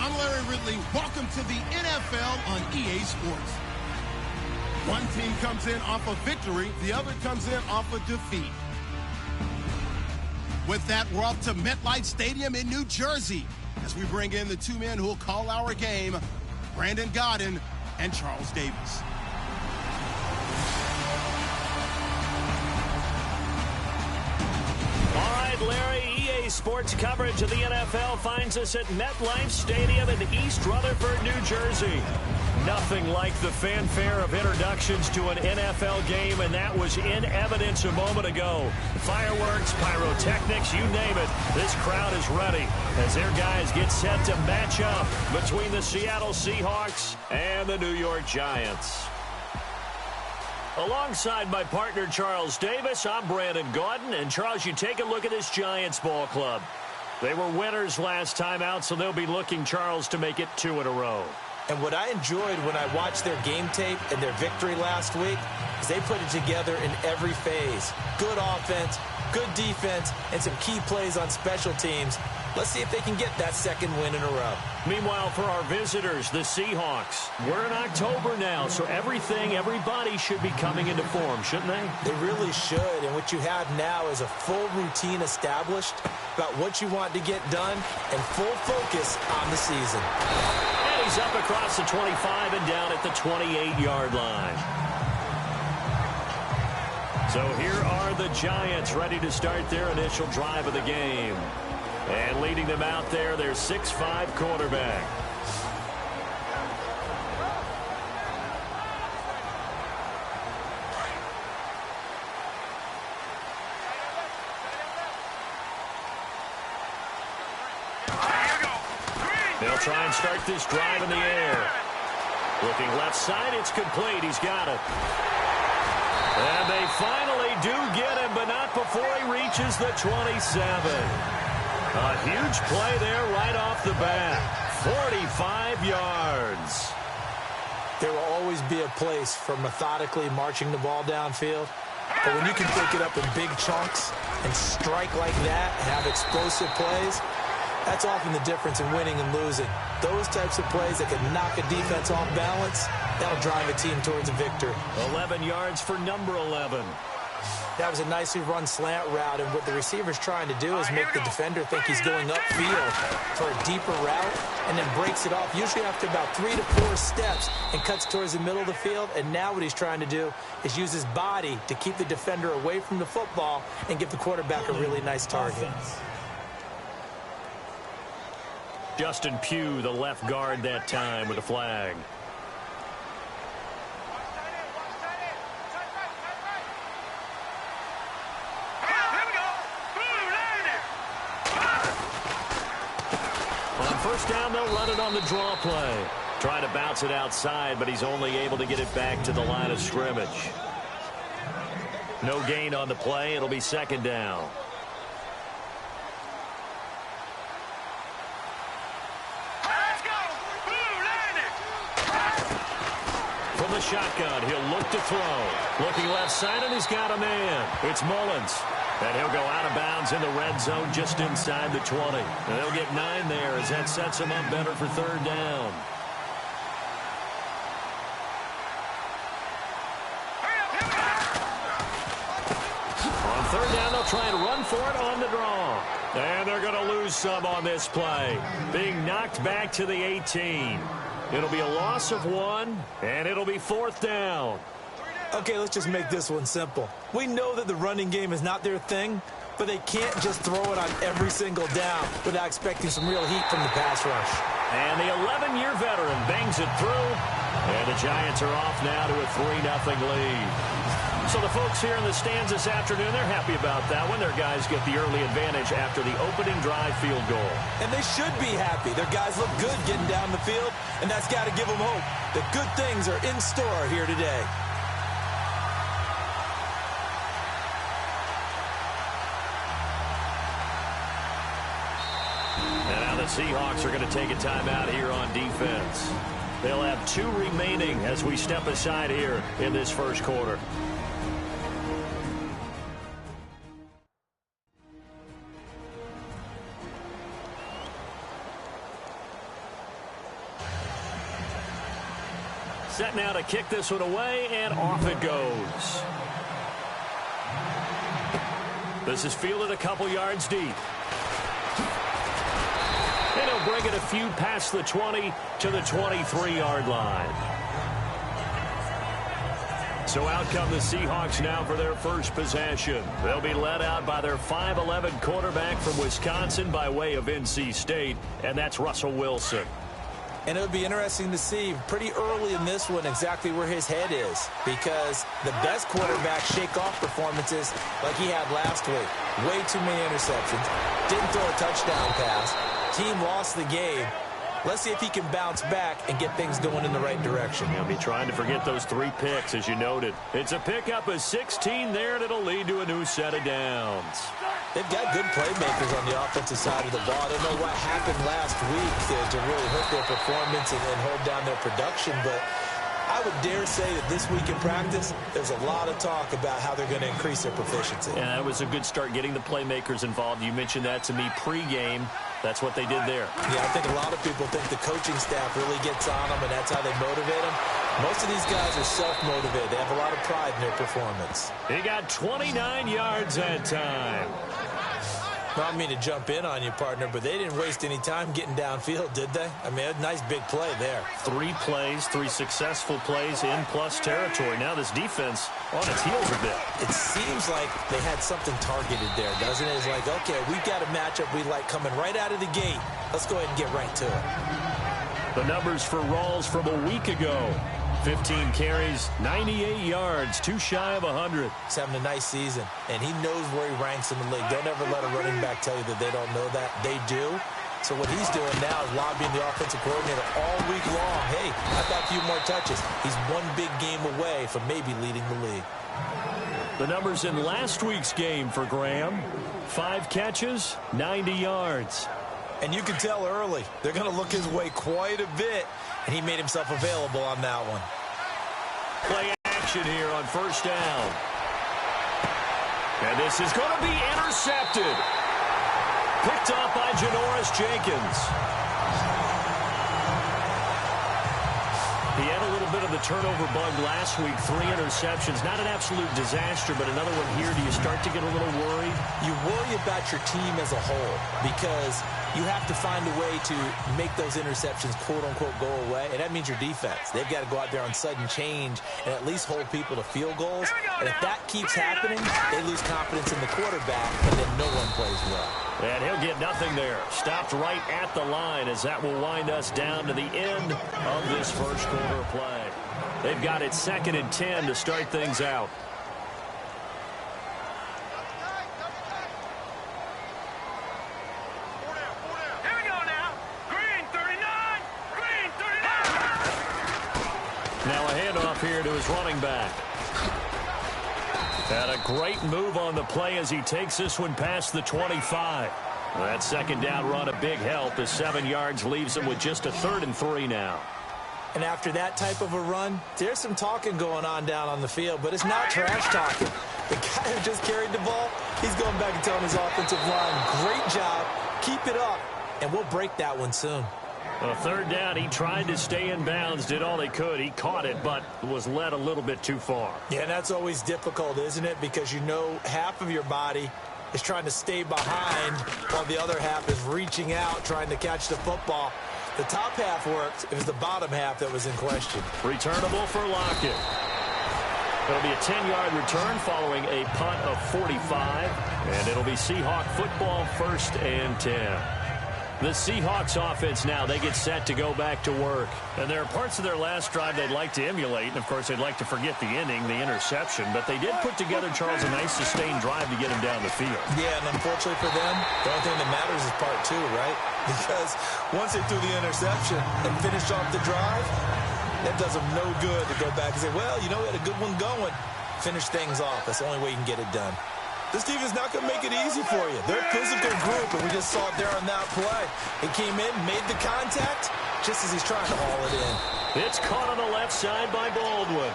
I'm Larry Ridley. Welcome to the NFL on EA Sports. One team comes in off a victory, the other comes in off a defeat. With that, we're off to MetLife Stadium in New Jersey as we bring in the two men who will call our game, Brandon Gaudin and Charles Davis. All right, Larry, EA Sports coverage of the NFL finds us at MetLife Stadium in East Rutherford, New Jersey. Nothing like the fanfare of introductions to an NFL game, and that was in evidence a moment ago. Fireworks, pyrotechnics, you name it. This crowd is ready as their guys get set to match up between the Seattle Seahawks and the New York Giants. Alongside my partner, Charles Davis, I'm Brandon Gaudin. And, Charles, you take a look at this Giants ball club. They were winners last time out, so they'll be looking, Charles, to make it 2 in a row. And what I enjoyed when I watched their game tape and their victory last week is they put it together in every phase. Good offense, good defense, and some key plays on special teams. Let's see if they can get that second win in a row. Meanwhile, for our visitors, the Seahawks, we're in October now, so everybody should be coming into form, shouldn't they? They really should, and what you have now is a full routine established about what you want to get done and full focus on the season. And he's up across the 25 and down at the 28-yard line. So here are the Giants ready to start their initial drive of the game. And leading them out there, their 6'5" quarterback. They'll try and start this drive in the air. Looking left side, it's complete. He's got it. And they finally do get him, but not before he reaches the 27. A huge play there right off the bat. 45 yards. There will always be a place for methodically marching the ball downfield. But when you can pick it up in big chunks and strike like that and have explosive plays, that's often the difference in winning and losing. Those types of plays that can knock a defense off balance, that'll drive a team towards a victory. 11 yards for number 11. That was a nicely run slant route, and what the receiver's trying to do is make the defender think he's going upfield for a deeper route, and then breaks it off, usually after about 3 to 4 steps, and cuts towards the middle of the field. And now what he's trying to do is use his body to keep the defender away from the football and give the quarterback a really nice target. Justin Pugh, the left guard that time, with a flag. On first down, they'll run it on the draw play. Trying to bounce it outside, but he's only able to get it back to the line of scrimmage. No gain on the play. It'll be second down. From the shotgun, he'll look to throw. Looking left side, and he's got a man. It's Mullins. And he'll go out of bounds in the red zone just inside the 20. And they'll get 9 there as that sets him up better for third down. On third down, they'll try and run for it on the draw. And they're going to lose some on this play. Being knocked back to the 18. It'll be a loss of 1, and it'll be fourth down. Okay, let's just make this one simple. We know that the running game is not their thing, but they can't just throw it on every single down without expecting some real heat from the pass rush. And the 11-year veteran bangs it through, and the Giants are off now to a 3-0 lead. So the folks here in the stands this afternoon, they're happy about that when their guys get the early advantage after the opening drive field goal. And they should be happy. Their guys look good getting down the field, and that's got to give them hope that good things are in store here today. And now the Seahawks are going to take a timeout here on defense. They'll have 2 remaining as we step aside here in this first quarter. Set now to kick this one away, and off it goes. This is fielded a couple yards deep. And he'll bring it a few past the 20 to the 23-yard line. So out come the Seahawks now for their first possession. They'll be led out by their 5'11 quarterback from Wisconsin by way of NC State, and that's Russell Wilson. And it'll be interesting to see pretty early in this one exactly where his head is, because the best quarterback shake-off performances like he had last week. Way too many interceptions. Didn't throw a touchdown pass. Team lost the game. Let's see if he can bounce back and get things going in the right direction. He'll be trying to forget those 3 picks, as you noted. It's a pickup of 16 there, and it'll lead to a new set of downs. They've got good playmakers on the offensive side of the ball. I don't know what happened last week to really hurt their performance and hold down their production, but I would dare say that this week in practice, there's a lot of talk about how they're going to increase their proficiency. And that was a good start getting the playmakers involved. You mentioned that to me pregame. That's what they did there. Yeah, I think a lot of people think the coaching staff really gets on them, and that's how they motivate them. Most of these guys are self-motivated. They have a lot of pride in their performance. He got 29 yards that time. Well, I don't mean to jump in on you, partner, but they didn't waste any time getting downfield, did they? I mean, a nice big play there. 3 plays, 3 successful plays in plus territory. Now this defense on its heels a bit. It seems like they had something targeted there, doesn't it? It's like, okay, we've got a matchup we like coming right out of the gate. Let's go ahead and get right to it. The numbers for Rawls from a week ago. 15 carries, 98 yards, too shy of 100. He's having a nice season, and he knows where he ranks in the league. Don't ever let a running back tell you that they don't know that. They do. So what he's doing now is lobbying the offensive coordinator all week long. Hey, how about a few more touches? He's one big game away from maybe leading the league. The numbers in last week's game for Graham. 5 catches, 90 yards. And you can tell early, they're going to look his way quite a bit, and he made himself available on that one. Play action here on first down. And this is going to be intercepted. Picked up by Janoris Jenkins. He had a little bit of the turnover bug last week. 3 interceptions. Not an absolute disaster, but another one here. Do you start to get a little worried? You worry about your team as a whole because you have to find a way to make those interceptions, quote-unquote, go away, and that means your defense. They've got to go out there on sudden change and at least hold people to field goals. And if that keeps happening, they lose confidence in the quarterback, and then no one plays well. And he'll get nothing there. Stopped right at the line as that will wind us down to the end of this first quarter play. They've got it 2nd and 10 to start things out. Now a handoff here to his running back. And a great move on the play as he takes this one past the 25. That 2nd down run a big help as 7 yards leaves him with just a 3rd and 3 now. And after that type of a run, there's some talking going on down on the field, but it's not trash talking. The guy who just carried the ball, he's going back and telling his offensive line, great job, keep it up, and we'll break that one soon. On 3rd down, he tried to stay in bounds, did all he could. He caught it, but was led a little bit too far. Yeah, that's always difficult, isn't it? Because you know half of your body is trying to stay behind while the other half is reaching out, trying to catch the football. The top half worked. It was the bottom half that was in question. Returnable for Lockett. It'll be a 10-yard return following a punt of 45, and it'll be Seahawk football 1st and 10. The Seahawks offense now, they get set to go back to work. And there are parts of their last drive they'd like to emulate. And, of course, they'd like to forget the inning, the interception. But they did put together, Charles, a nice sustained drive to get him down the field. Yeah, and unfortunately for them, the only thing that matters is part 2, right? Because once they threw the interception and finished off the drive, that does them no good to go back and say, well, you know, we had a good one going. Finish things off. That's the only way you can get it done. This team is not going to make it easy for you. They're a physical group, and we just saw it there on that play. He came in, made the contact, just as he's trying to haul it in. It's caught on the left side by Baldwin.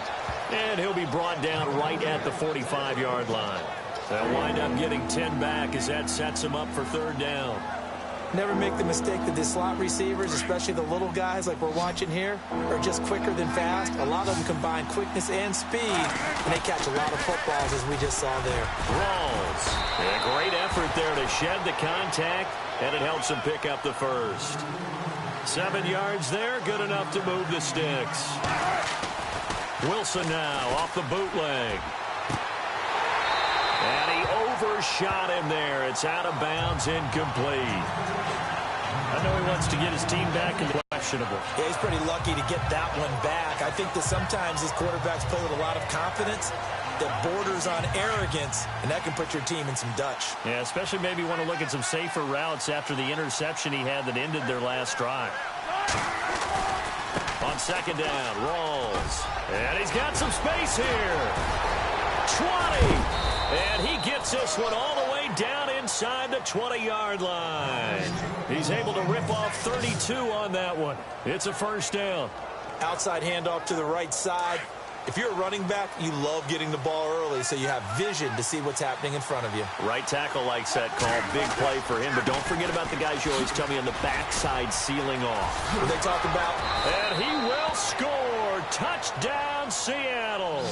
And he'll be brought down right at the 45-yard line. They'll wind up getting 10 back as that sets him up for 3rd down. Never make the mistake that the slot receivers, especially the little guys like we're watching here, are just quicker than fast. A lot of them combine quickness and speed, and they catch a lot of footballs, as we just saw there. Rawls. A great effort there to shed the contact, and it helps him pick up the first. 7 yards there, good enough to move the sticks. Wilson now off the bootleg. And he overshot him there. It's out of bounds, incomplete. I know he wants to get his team back in the questionable. Yeah, he's pretty lucky to get that one back. I think that sometimes these quarterbacks play with a lot of confidence that borders on arrogance, and that can put your team in some Dutch. Yeah, especially maybe want to look at some safer routes after the interception he had that ended their last drive. On second down, Rawls. And he's got some space here. 20. And he gets this one all the way down inside the 20-yard line. He's able to rip off 32 on that one. It's a first down. Outside handoff to the right side. If you're a running back, you love getting the ball early so you have vision to see what's happening in front of you. Right tackle likes that call. Big play for him. But don't forget about the guys you always tell me on the backside sealing off. What they talk about? And he will score. Touchdown, Seattle.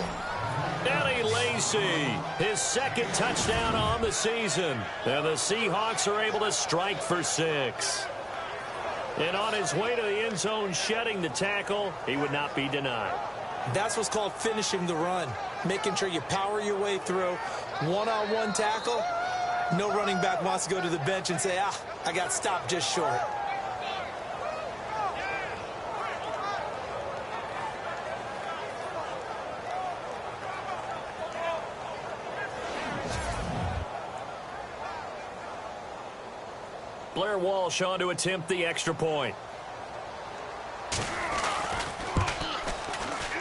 Eddie Lacy, his second touchdown on the season. And the Seahawks are able to strike for 6. And on his way to the end zone, shedding the tackle, he would not be denied. That's what's called finishing the run. Making sure you power your way through. One-on-one tackle. No running back wants to go to the bench and say, I got stopped just short. Blair Walsh on to attempt the extra point.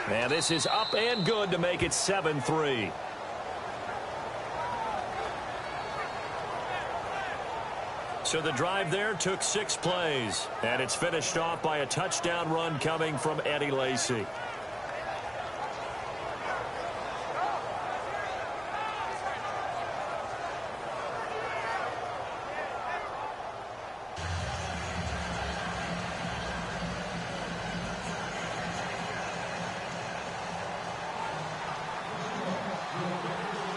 And this is up and good to make it 7-3. So the drive there took 6 plays. And it's finished off by a touchdown run coming from Eddie Lacy.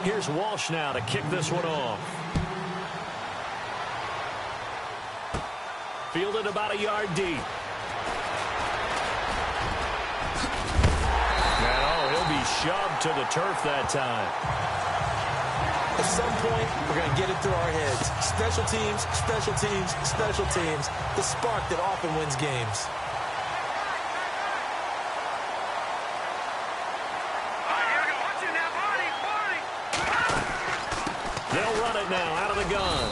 Here's Walsh now to kick this one off. Fielded about a yard deep. And he'll be shoved to the turf that time. At some point, we're going to get it through our heads. Special teams, special teams, special teams. The spark that often wins games. Now out of the gun.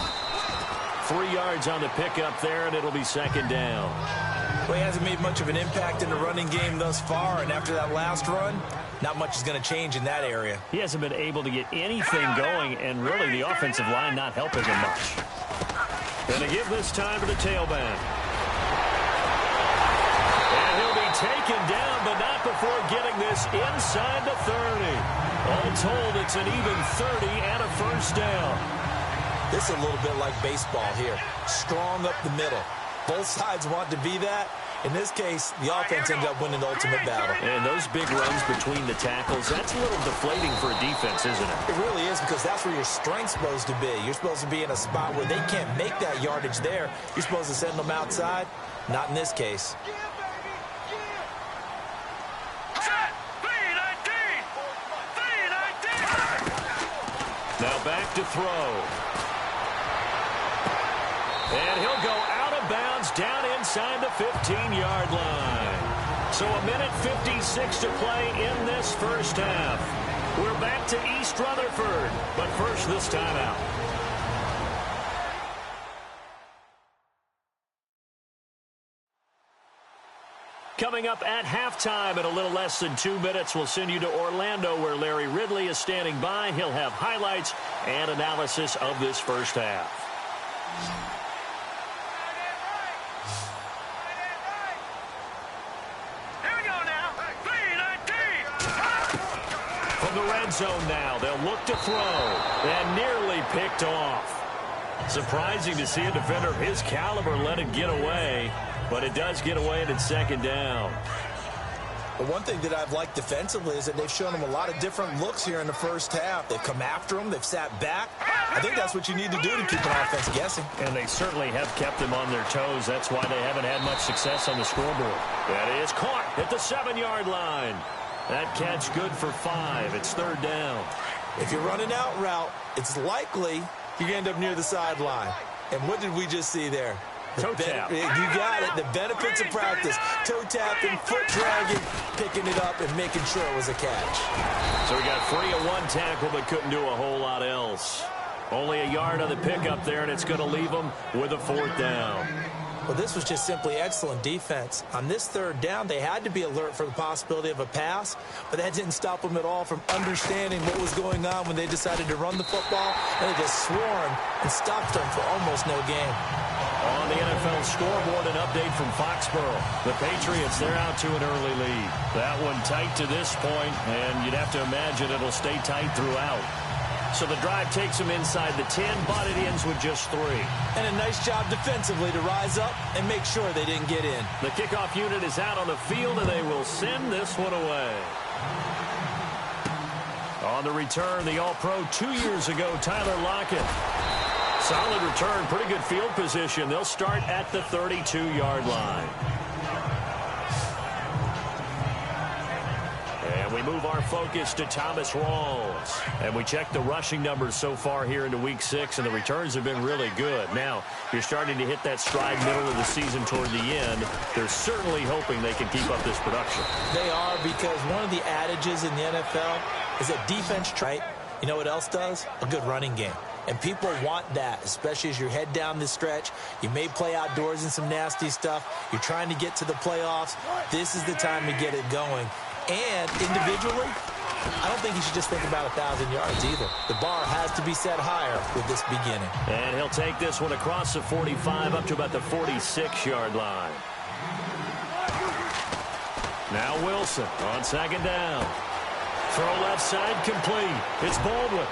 3 yards on the pickup there, and it'll be second down. Well, he hasn't made much of an impact in the running game thus far, and after that last run, not much is going to change in that area. He hasn't been able to get anything going, and really the offensive line not helping him much. Going to give this time to the tailback. And he'll be taken down, but not before getting this inside the 30. All told, it's an even 30 and a first down. This is a little bit like baseball here. Strong up the middle. Both sides want to be that. In this case, the offense ended up winning the ultimate battle. And those big runs between the tackles, that's a little deflating for a defense, isn't it? It really is, because that's where your strength's supposed to be. You're supposed to be in a spot where they can't make that yardage there. You're supposed to send them outside. Not in this case. Now back to throw. And he'll go out of bounds down inside the 15-yard line. So a minute 56 to play in this first half. We're back to East Rutherford, but first this timeout. Coming up at halftime in a little less than 2 minutes, we'll send you to Orlando where Larry Ridley is standing by. He'll have highlights and analysis of this first half. Here we go now. 3-19. From the red zone now, they'll look to throw. And nearly picked off. Surprising to see a defender of his caliber let it get away, but it does get away and it's second down. But one thing that I've liked defensively is that they've shown him a lot of different looks here in the first half. They've come after him. They've sat back. I think that's what you need to do to keep an offense guessing. And they certainly have kept them on their toes. That's why they haven't had much success on the scoreboard. That is caught at the 7-yard line. That catch good for 5. It's third down. If you're running out route, it's likely you end up near the sideline. And what did we just see there? Toe tap. You got it. The benefits of practice. Toe tapping, foot dragging, picking it up, and making sure it was a catch. So we got free of one tackle, but couldn't do a whole lot else. Only a yard on the pickup there, and it's going to leave them with a fourth down. Well, this was just simply excellent defense. On this third down, they had to be alert for the possibility of a pass, but that didn't stop them at all from understanding what was going on when they decided to run the football, and they just swarmed and stopped them for almost no gain. On the NFL scoreboard, an update from Foxborough. The Patriots, they're out to an early lead. That one tight to this point, and you'd have to imagine it'll stay tight throughout. So the drive takes them inside the 10, but it ends with just 3. And a nice job defensively to rise up and make sure they didn't get in. The kickoff unit is out on the field, and they will send this one away. On the return, the All-Pro 2 years ago, Tyler Lockett. Solid return, pretty good field position. They'll start at the 32-yard line. And we move our focus to Thomas Rawls. And we check the rushing numbers so far here into Week 6, and the returns have been really good. Now, you're starting to hit that stride middle of the season toward the end. They're certainly hoping they can keep up this production. They are, because one of the adages in the NFL is that defense, right? You know what else does? A good running game. And people want that, especially as you head down this stretch. You may play outdoors in some nasty stuff. You're trying to get to the playoffs. This is the time to get it going. And individually, I don't think you should just think about 1,000 yards either. The bar has to be set higher with this beginning. And he'll take this one across the 45 up to about the 46-yard line. Now Wilson on second down. Throw left side complete. It's Baldwin.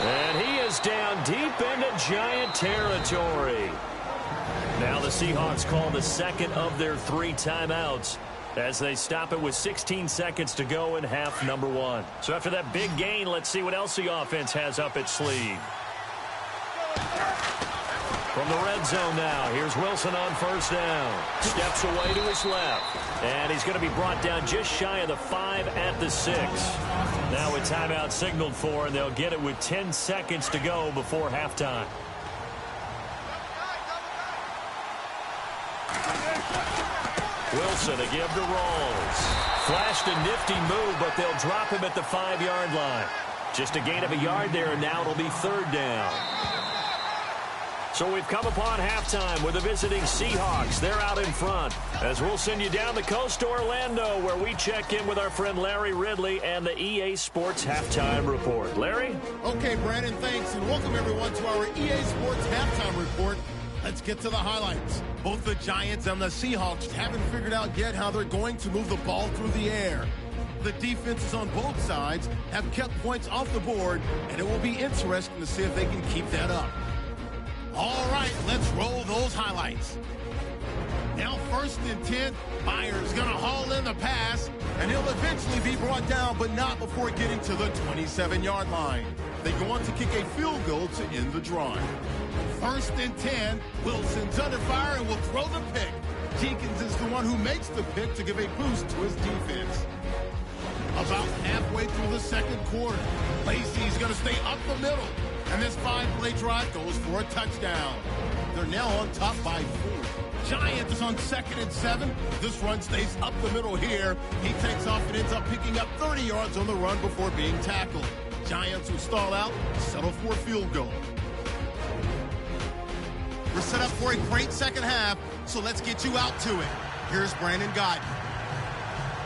And he is down deep into Giant territory. Now the Seahawks call the second of their 3 timeouts as they stop it with 16 seconds to go in half number 1. So after that big gain, let's see what else the offense has up its sleeve. From the red zone now, here's Wilson on first down. Steps away to his left. And he's going to be brought down just shy of the 5 at the 6. Now a timeout signaled for, and they'll get it with 10 seconds to go before halftime. Wilson to give to Rawls. Flashed a nifty move, but they'll drop him at the 5-yard line. Just a gain of a yard there, and now it'll be third down. So we've come upon halftime with the visiting Seahawks. They're out in front. As we'll send you down the coast to Orlando, where we check in with our friend Larry Ridley and the EA Sports Halftime Report. Larry? Okay, Brandon, thanks, and welcome everyone to our EA Sports Halftime Report. Let's get to the highlights. Both the Giants and the Seahawks haven't figured out yet how they're going to move the ball through the air. The defenses on both sides have kept points off the board, and it will be interesting to see if they can keep that up. All right, let's roll those highlights. Now 1st and 10, Byers going to haul in the pass, and he'll eventually be brought down, but not before getting to the 27-yard line. They go on to kick a field goal to end the drive. 1st and 10, Wilson's under fire and will throw the pick. Jenkins is the one who makes the pick to give a boost to his defense. About halfway through the second quarter, Lacey's going to stay up the middle, and this 5-play drive goes for a touchdown. They're now on top by 4. Giants on 2nd and 7. This run stays up the middle here. He takes off and ends up picking up 30 yards on the run before being tackled. Giants will stall out, settle for a field goal. We're set up for a great second half, so let's get you out to it. Here's Brandon Guyton.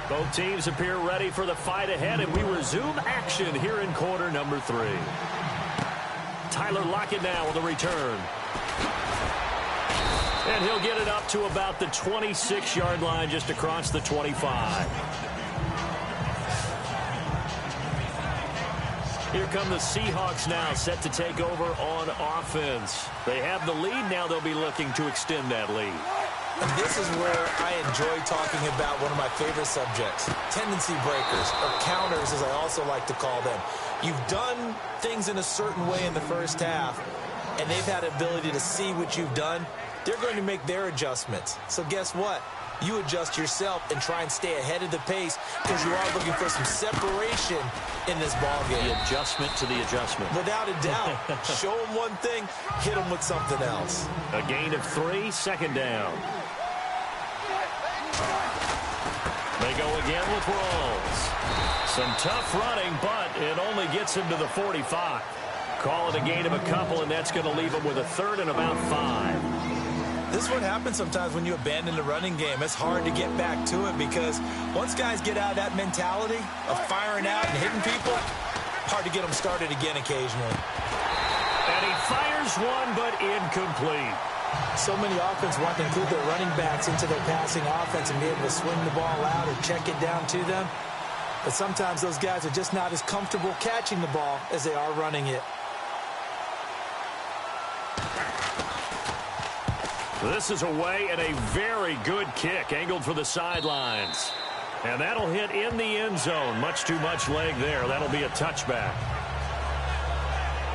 Both teams appear ready for the fight ahead, and we resume action here in quarter number 3. Tyler Lockett now with a return. And he'll get it up to about the 26-yard line, just across the 25. Here come the Seahawks now, set to take over on offense. They have the lead. Now they'll be looking to extend that lead. And this is where I enjoy talking about one of my favorite subjects, tendency breakers, or counters as I also like to call them. You've done things in a certain way in the first half, and they've had the ability to see what you've done. They're going to make their adjustments. So guess what? You adjust yourself and try and stay ahead of the pace because you are looking for some separation in this ballgame. The adjustment to the adjustment. Without a doubt. Show them one thing, hit them with something else. A gain of 3, second down. They go again with Rawls. Some tough running, but it only gets him to the 45. Call it a gain of a couple, and that's going to leave him with a third and about 5. This is what happens sometimes when you abandon the running game. It's hard to get back to it because once guys get out of that mentality of firing out and hitting people, hard to get them started again occasionally. And he fires one, but incomplete. So many offense want to include their running backs into their passing offense and be able to swing the ball out or check it down to them. But sometimes those guys are just not as comfortable catching the ball as they are running it. This is away and a very good kick angled for the sidelines. And that'll hit in the end zone. Much too much leg there. That'll be a touchback.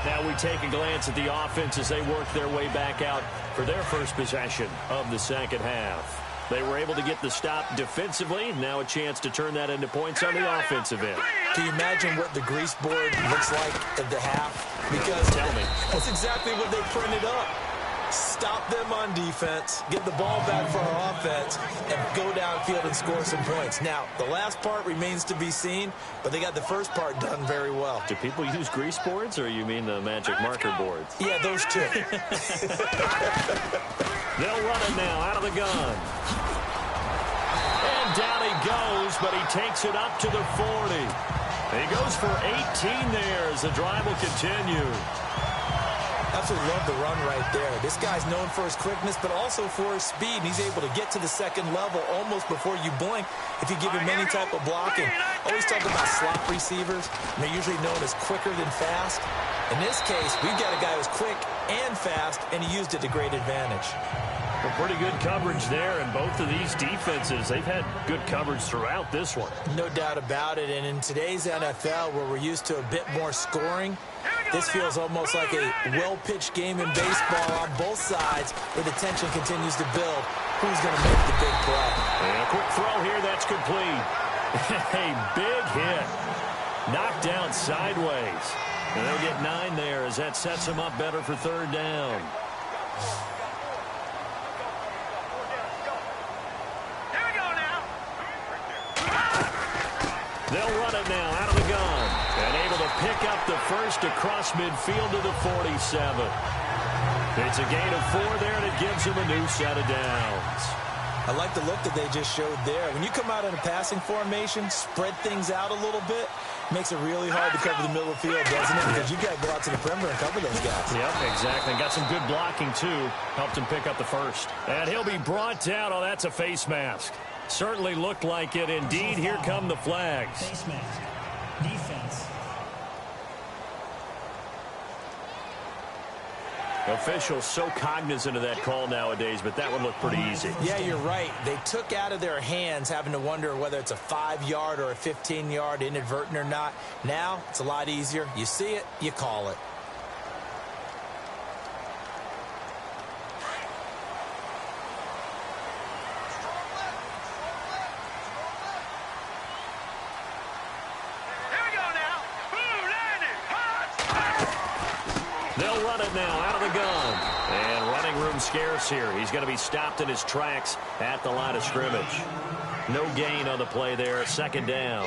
Now we take a glance at the offense as they work their way back out for their first possession of the second half. They were able to get the stop defensively. Now a chance to turn that into points on the offensive end. Can you imagine what the grease board looks like at the half? Because tell me. That's exactly what they printed up. Stop them on defense, get the ball back for our offense, and go downfield and score some points. Now, the last part remains to be seen, but they got the first part done very well. Do people use grease boards, or you mean the magic marker boards? Yeah, those two. They'll run it now out of the gun. And down he goes, but he takes it up to the 40. He goes for 18 there as the drive will continue. Absolutely love the run right there. This guy's known for his quickness, but also for his speed. And he's able to get to the second level almost before you blink if you give him any type of blocking. Always talk about slot receivers. And they're usually known as quicker than fast. In this case, we've got a guy who's quick and fast, and he used it to great advantage. Well, pretty good coverage there, and both of these defenses, they've had good coverage throughout this one. No doubt about it, and in today's NFL, where we're used to a bit more scoring, this feels almost like a well-pitched game in baseball on both sides, where the tension continues to build. Who's going to make the big play? And a quick throw here, that's complete. A big hit. Knocked down sideways. And they'll get 9 there as that sets them up better for third down. They'll run it now out of the gun. And able to pick up the first across midfield to the 47. It's a gain of 4 there, and it gives them a new set of downs. I like the look that they just showed there. When you come out in a passing formation, spread things out a little bit, makes it really hard to cover the middle of the field, doesn't it? Because you've got to go out to the perimeter and cover those guys. Yep, exactly. Got some good blocking, too. Helped him pick up the first. And he'll be brought down. Oh, that's a face mask. Certainly looked like it. Indeed, here come the flags. Face mask. Defense. Officials so cognizant of that call nowadays, but that one looked pretty easy. Yeah, you're right. They took out of their hands having to wonder whether it's a 5-yard or a 15-yard inadvertent or not. Now, it's a lot easier. You see it, you call it. They'll run it now out of the gun. And running room scarce here. He's going to be stopped in his tracks at the line of scrimmage. No gain on the play there. Second down.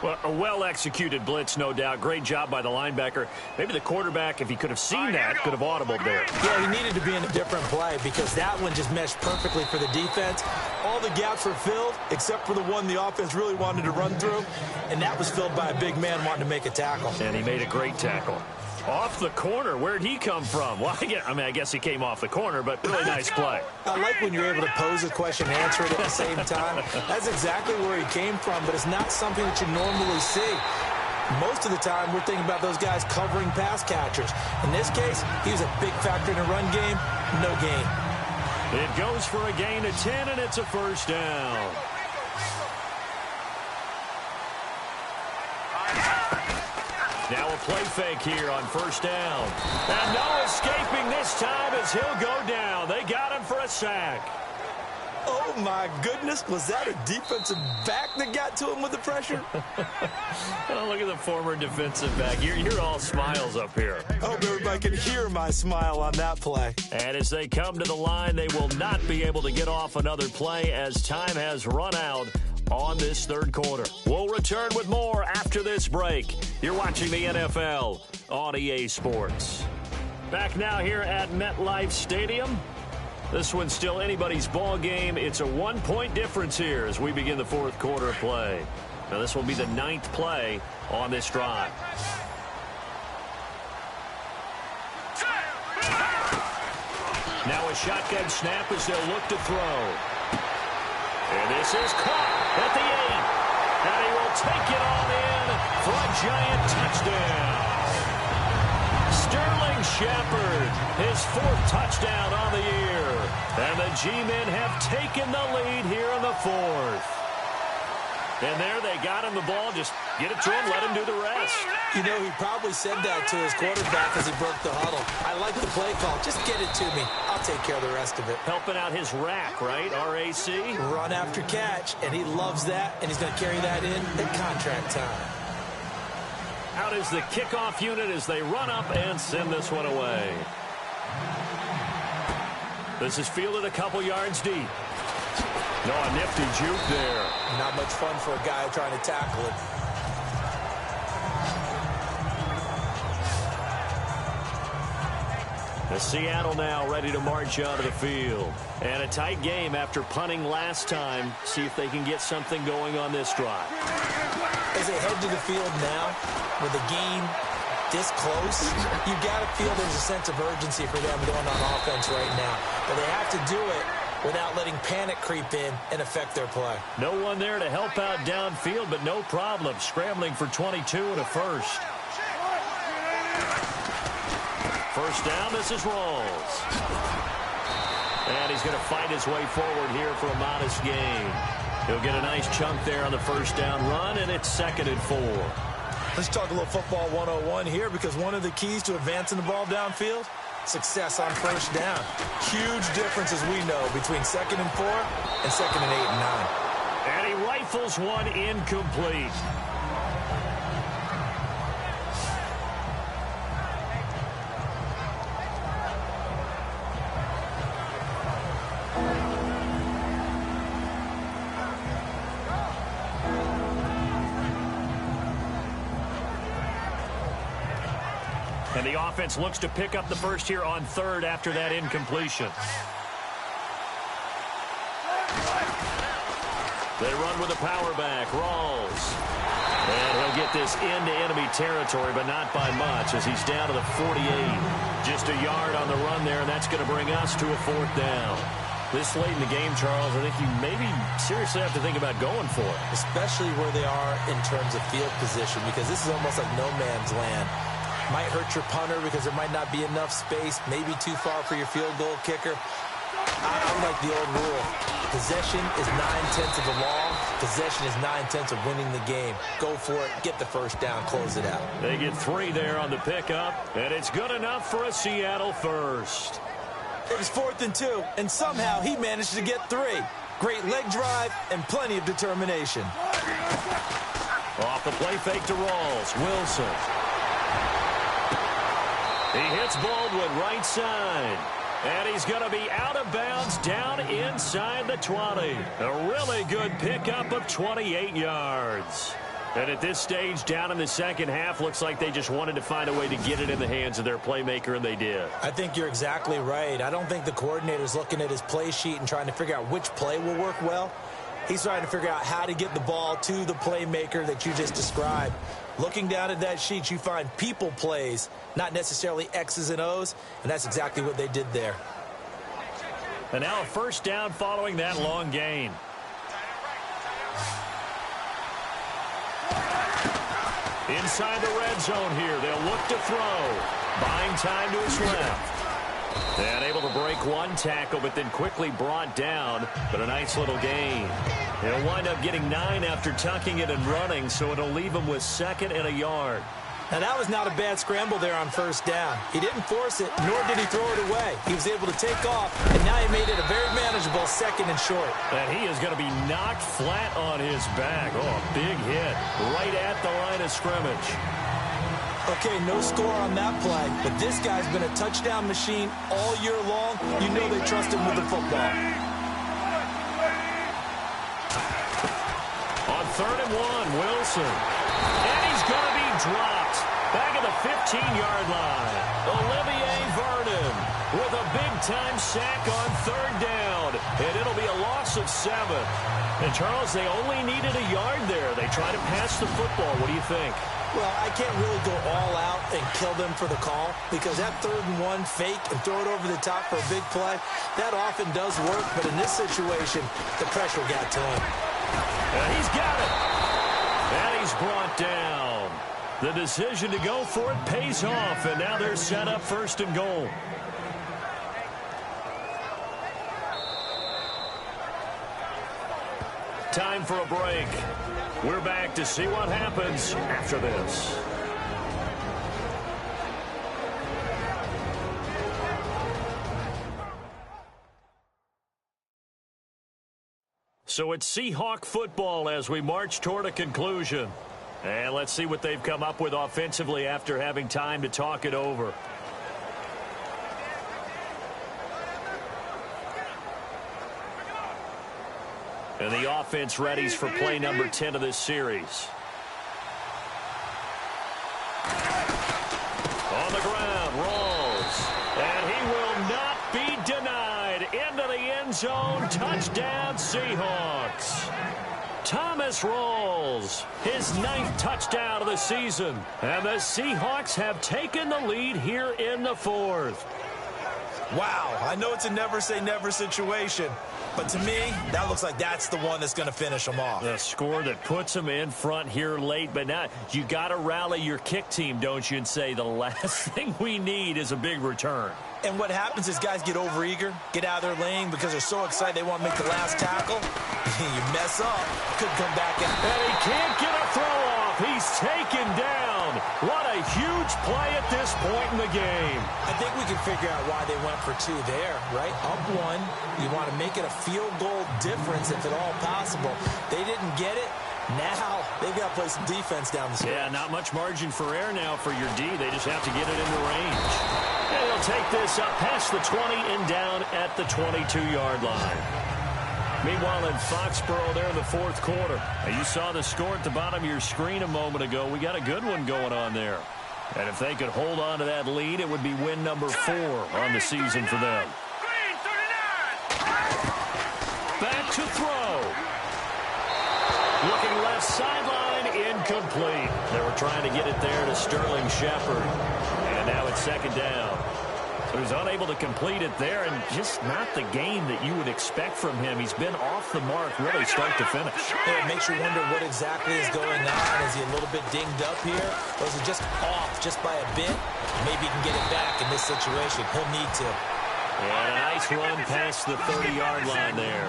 Well, a well-executed blitz, no doubt. Great job by the linebacker. Maybe the quarterback, if he could have seen that, could have audibled there. Yeah, he needed to be in a different play because that one just meshed perfectly for the defense. All the gaps were filled except for the one the offense really wanted to run through, and that was filled by a big man wanting to make a tackle. And he made a great tackle. Off the corner. Where'd he come from? Well, I guess he came off the corner, but really nice play. I like when you're able to pose a question and answer it at the same time. That's exactly where he came from, but it's not something that you normally see. Most of the time, we're thinking about those guys covering pass catchers. In this case, he was a big factor in the run game. No gain. It goes for a gain of 10, and it's a first down. Now a play fake here on first down. And no escaping this time as he'll go down. They got him for a sack. Oh, my goodness. Was that a defensive back that got to him with the pressure? Oh, look at the former defensive back. You're all smiles up here. I hope everybody can hear my smile on that play. And as they come to the line, they will not be able to get off another play as time has run out on this third quarter. We'll return with more after this break. You're watching the NFL on EA Sports. Back now here at MetLife Stadium. This one's still anybody's ball game. It's a 1-point difference here as we begin the fourth quarter of play. Now this will be the 9th play on this drive. Now a shotgun snap as they'll look to throw. And this is caught at the 8. And he will take it on in for a giant touchdown. Sterling Shepard, his 4th touchdown on the year. And the G-men have taken the lead here in the 4th. And there they got him the ball. Just get it to him, let him do the rest. You know, he probably said that to his quarterback as he broke the huddle. I like the play call. Just get it to me. I'll take care of the rest of it. Helping out his rack, right? RAC. Run after catch, and he loves that, and he's going to carry that in at contract time. Out is the kickoff unit as they run up and send this one away. This is fielded a couple yards deep. No, a nifty juke there. Not much fun for a guy trying to tackle it. The Seattle now ready to march out of the field. And a tight game after punting last time. See if they can get something going on this drive. As they head to the field now, with the game this close, you got to feel there's a sense of urgency for them going on offense right now. But they have to do it without letting panic creep in and affect their play. No one there to help out downfield, but no problem. Scrambling for 22 and a first. First down, this is Rawls. And he's going to fight his way forward here for a modest gain. He'll get a nice chunk there on the first down run, and it's 2nd and 4. Let's talk a little football 101 here, because one of the keys to advancing the ball downfield, success on first down. Huge difference, as we know, between 2nd and 4 and 2nd and 8 and 9. And he rifles one incomplete. And the offense looks to pick up the first here on 3rd after that incompletion. They run with a power back, Rawls. And he'll get this into enemy territory, but not by much as he's down to the 48. Just a yard on the run there, and that's going to bring us to a 4th down. This late in the game, Charles, I think you maybe seriously have to think about going for it. Especially where they are in terms of field position, because this is almost like no man's land. Might hurt your punter because there might not be enough space, maybe too far for your field goal kicker. I like the old rule. Possession is 9/10 of the law. Possession is 9/10 of winning the game. Go for it. Get the first down. Close it out. They get 3 there on the pickup, and it's good enough for a Seattle first. It was 4th and 2, and somehow he managed to get 3. Great leg drive and plenty of determination. Off the play fake to Rawls. Wilson. He hits Baldwin right side. And he's going to be out of bounds down inside the 20. A really good pickup of 28 yards. And at this stage, down in the second half, looks like they just wanted to find a way to get it in the hands of their playmaker, and they did. I think you're exactly right. I don't think the coordinator's looking at his play sheet and trying to figure out which play will work well. He's trying to figure out how to get the ball to the playmaker that you just described. Looking down at that sheet, you find people plays, not necessarily X's and O's, and that's exactly what they did there. And now a first down following that long gain. Inside the red zone here. They'll look to throw. Buying time to his left. And able to break one tackle, but then quickly brought down. But a nice little gain. He'll wind up getting 9 after tucking it and running, so it'll leave him with 2nd and a yard. Now, that was not a bad scramble there on first down. He didn't force it, nor did he throw it away. He was able to take off, and now he made it a very manageable 2nd and short. And he is going to be knocked flat on his back. Oh, a big hit right at the line of scrimmage. Okay, no score on that play, but this guy's been a touchdown machine all year long. You know they trust him with the football. On 3rd and 1, Wilson. And he's going to be dropped back at the 15-yard line. Olivier Vernon with a big-time sack on 3rd down. And it'll be a loss of 7. And, Charles, they only needed a yard there. They try to pass the football. What do you think? Well, I can't really go all out and kill them for the call because that 3rd and 1 fake and throw it over the top for a big play, that often does work. But in this situation, the pressure got to him. And he's got it. And he's brought down. The decision to go for it pays off, and now they're set up 1st and goal. Time for a break. We're back to see what happens after this. So it's Seahawk football as we march toward a conclusion. And let's see what they've come up with offensively after having time to talk it over. And the offense readies for play number 10 of this series. On the ground, rolls. And he will not be denied. Into the end zone. Touchdown, Seahawks. Thomas Rawls, his 9th touchdown of the season. And the Seahawks have taken the lead here in the 4th. Wow, I know it's a never-say-never situation, but to me, that looks like that's the one that's going to finish them off. The score that puts them in front here late, but now you got to rally your kick team, don't you, and say the last thing we need is a big return. And what happens is guys get overeager, get out of their lane because they're so excited they want to make the last tackle. You mess up, could come back in. And he can't get a throw off. He's taken down. What a huge play at this point in the game. I think we can figure out why they went for 2 there, right? Up 1, you want to make it a field goal difference if at all possible. They didn't get it. Now they've got to play some defense down the stretch. Yeah, not much margin for error now for your D. They just have to get it into range. And they'll take this up past the 20 and down at the 22-yard line. Meanwhile, in Foxborough there in the 4th quarter. Now, you saw the score at the bottom of your screen a moment ago. We got a good one going on there. And if they could hold on to that lead, it would be win number 4 on the season for them. Back to throw. Looking left sideline, incomplete. They were trying to get it there to Sterling Shepard. And now it's 2nd down. So he's unable to complete it there, and just not the game that you would expect from him. He's been off the mark really start to finish. Yeah, it makes you wonder what exactly is going on. Is he a little bit dinged up here? Or is he just off just by a bit? Maybe he can get it back in this situation. He'll need to. And a nice run past the 30-yard line there.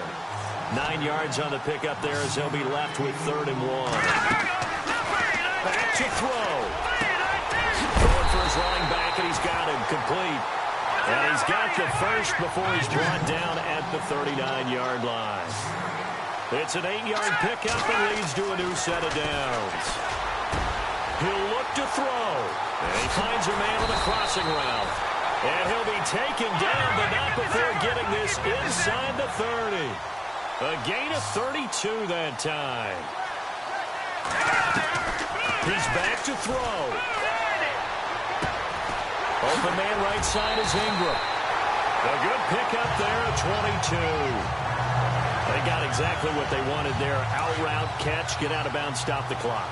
9 yards on the pickup there as they'll be left with 3rd and 1. Back to throw. Going for his running back, and he's got him complete. And he's got the first before he's brought down at the 39-yard line. It's an 8-yard pickup and leads to a new set of downs. He'll look to throw. And he finds a man on the crossing route. And he'll be taken down, but not before getting this inside the 30. A gain of 32 that time. He's back to throw. Open man right side is Ingram. A good pickup there at 22. They got exactly what they wanted there. Out route, catch, get out of bounds, stop the clock.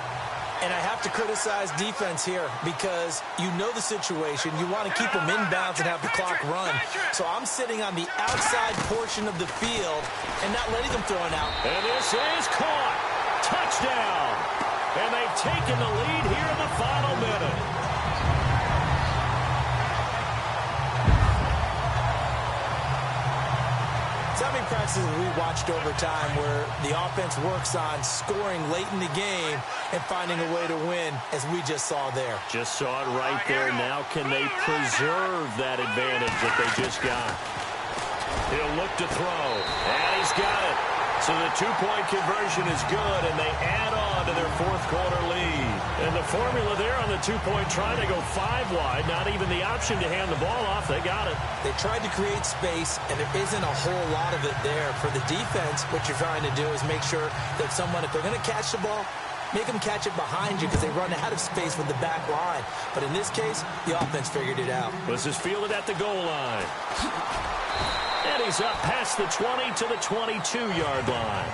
And I have to criticize defense here because you know the situation. You want to keep them inbounds and have the clock run. So I'm sitting on the outside portion of the field and not letting them throw it out. And this is caught. Touchdown. And they've taken the lead here in the final minute. So many practices we watched over time where the offense works on scoring late in the game and finding a way to win, as we just saw there. Just saw it right there. Now can they preserve that advantage that they just got? He'll look to throw, and he's got it. So the two-point conversion is good, and they add on to their fourth-quarter lead. And the formula there on the two-point try to go 5 wide, not even the option to hand the ball off. They got it. They tried to create space, and there isn't a whole lot of it there. For the defense, what you're trying to do is make sure that someone, if they're going to catch the ball, make them catch it behind you because they run out of space with the back line. But in this case, the offense figured it out. This is fielded at the goal line. And he's up past the 20 to the 22-yard line.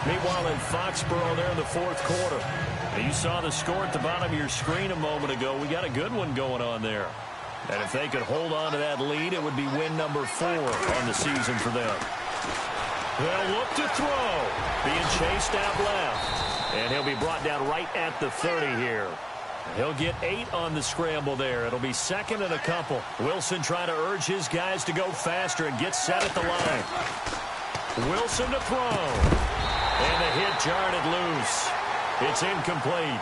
Meanwhile, in Foxborough there in the fourth quarter. Now, you saw the score at the bottom of your screen a moment ago. We got a good one going on there. And if they could hold on to that lead, it would be win number 4 on the season for them. They'll look to throw. Being chased out left. And he'll be brought down right at the 30 here. He'll get 8 on the scramble there. It'll be second and a couple. Wilson trying to urge his guys to go faster and get set at the line. Wilson to throw. And the hit jarred it loose. It's incomplete.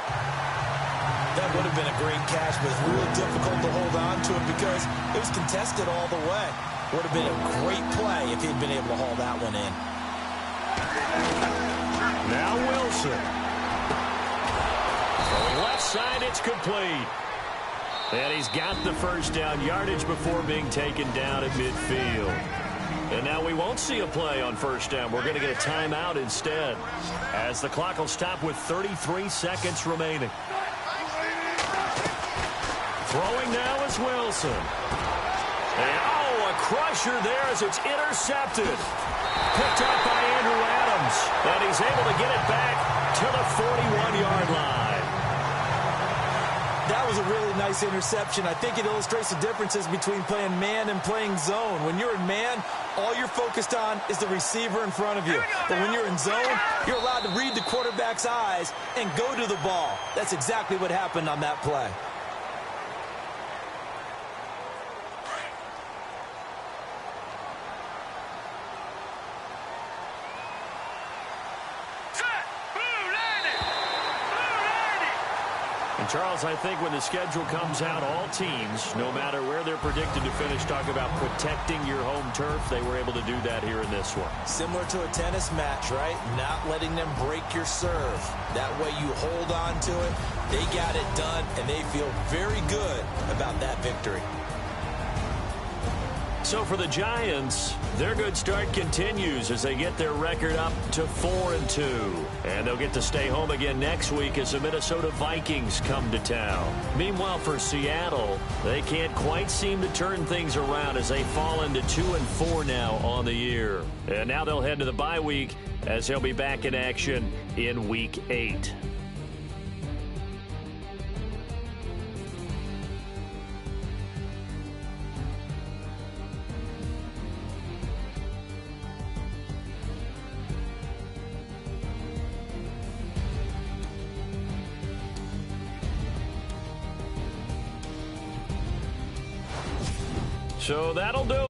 That would have been a great catch, but it's real difficult to hold on to it because it was contested all the way. Would have been a great play if he'd been able to haul that one in. Now Wilson. Going left side, it's complete. And he's got the first down yardage before being taken down at midfield. And now we won't see a play on first down. We're going to get a timeout instead, as the clock will stop with 33 seconds remaining. Throwing now is Wilson. And, oh, a crusher there as it's intercepted. Picked up by Andrew Adams. And he's able to get it back to the 41-yard line. That was a really nice interception. I think it illustrates the differences between playing man and playing zone. When you're in man, all you're focused on is the receiver in front of you. But when you're in zone, you're allowed to read the quarterback's eyes and go to the ball. That's exactly what happened on that play. Charles, I think when the schedule comes out, all teams, no matter where they're predicted to finish, talk about protecting your home turf. They were able to do that here in this one. Similar to a tennis match, right? Not letting them break your serve. That way you hold on to it. They got it done, and they feel very good about that victory. So for the Giants, their good start continues as they get their record up to 4-2. And they'll get to stay home again next week as the Minnesota Vikings come to town. Meanwhile, for Seattle, they can't quite seem to turn things around as they fall into 2-4 now on the year. And now they'll head to the bye week as they'll be back in action in Week 8. So that'll do